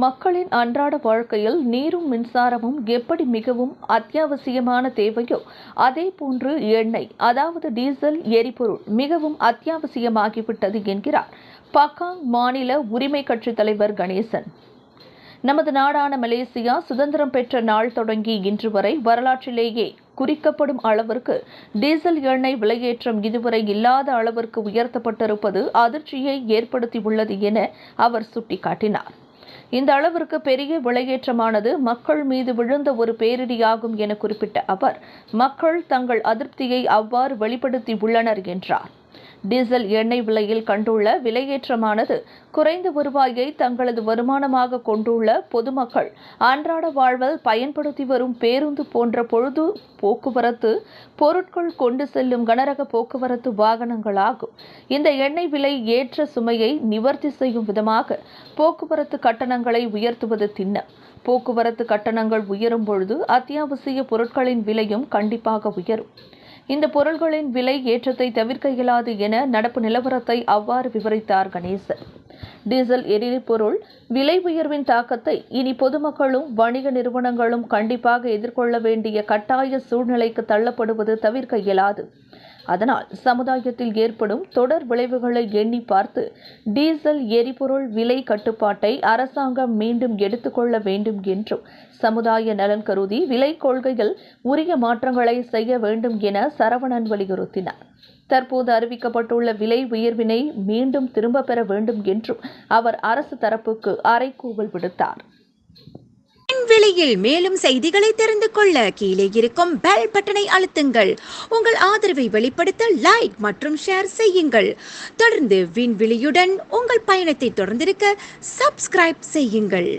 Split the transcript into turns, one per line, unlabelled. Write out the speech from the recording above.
மக்களின் அன்றாட வாழ்க்கையில் நீரும் மின்சாரமும் எப்படி மிகவும் அத்தியாவசியமான தேவையோ அதேபோன்று எண்ணெய் அதாவது டீசல் எரிபொருள் மிகவும் அத்தியாவசியமாகிவிட்டது என்கிறார் பக்காங் மாநில உரிமை கட்சித் தலைவர் கணேசன். நமது நாடான மலேசியா சுதந்திரம் பெற்ற நாள் தொடங்கி இன்று வரை வரலாற்றிலேயே குறிக்கப்படும் அளவிற்கு டீசல் எண்ணெய் விலையேற்றம் இதுவரை இல்லாத அளவிற்கு உயர்த்தப்பட்டிருப்பது அதிர்ச்சியை ஏற்படுத்தியுள்ளது என அவர் சுட்டிக்காட்டினார். இந்த அளவிற்கு பெரிய விலையேற்றமானது மக்கள் மீது விழுந்த ஒரு பேரிடியாகும் என குறிப்பிட்ட அவர், மக்கள் தங்கள் அதிருப்தியை அவ்வாறு வெளிப்படுத்தியுள்ளனர் என்றார். டீசல் எண்ணெய் விலையில் கண்டுள்ள விலையேற்றமானது குறைந்த வருவாயை தங்களது வருமானமாக கொண்டுள்ள பொதுமக்கள் அன்றாட வாழ்வில் பயன்படுத்தி வரும் பேருந்து போன்ற பொழுது போக்குவரத்து பொருட்கள் கொண்டு செல்லும் கனரக போக்குவரத்து வாகனங்களாகும். இந்த எண்ணெய் விலை ஏற்ற சுமையை நிவர்த்தி செய்யும் விதமாக போக்குவரத்து கட்டணங்களை உயர்த்துவது திண்ணம். போக்குவரத்து கட்டணங்கள் உயரும் பொழுது அத்தியாவசிய பொருட்களின் விலையும் கண்டிப்பாக உயரும். இந்த பொருட்களின் விலை ஏற்றத்தை தவிர்க்க இயலாது என நடப்பு நிலவரத்தை அவ்வாறு விவரித்தார் கணேசன். டீசல் எரிபொருள் விலை உயர்வின் தாக்கத்தை இனி பொதுமக்களும் வணிக நிறுவனங்களும் கண்டிப்பாக எதிர்கொள்ள வேண்டிய கட்டாய சூழ்நிலைக்கு தள்ளப்படுவது தவிர்க்க இயலாது. அதனால் சமுதாயத்தில் ஏற்படும் தொடர் விளைவுகளை எண்ணி பார்த்து டீசல் எரிபொருள் விலை கட்டுப்பாட்டை அரசாங்கம் மீண்டும் எடுத்துக்கொள்ள வேண்டும் என்றும் சமுதாய நலன் கருதி விலை கொள்கையில் உரிய மாற்றங்களை செய்ய வேண்டும் என சரவணன் வலியுறுத்தினார். தற்போது அறிவிக்கப்பட்டுள்ள விலை உயர்வினை மீண்டும் திரும்ப பெற வேண்டும் என்றும் அவர் அரசு தரப்புக்கு அறைகூவல் விடுத்தார்.
விலையில் மேலும் செய்திகளை தெரிந்து கொள்ள கீழே இருக்கும் பெல் பட்டனை அழுத்துங்கள். உங்கள் ஆதரவை வெளிப்படுத்த லைக் மற்றும் ஷேர் செய்யுங்கள். தொடர்ந்து விண்வெளியுடன் உங்கள் பயணத்தை தொடர்ந்திருக்க சப்ஸ்கிரைப் செய்யுங்கள்.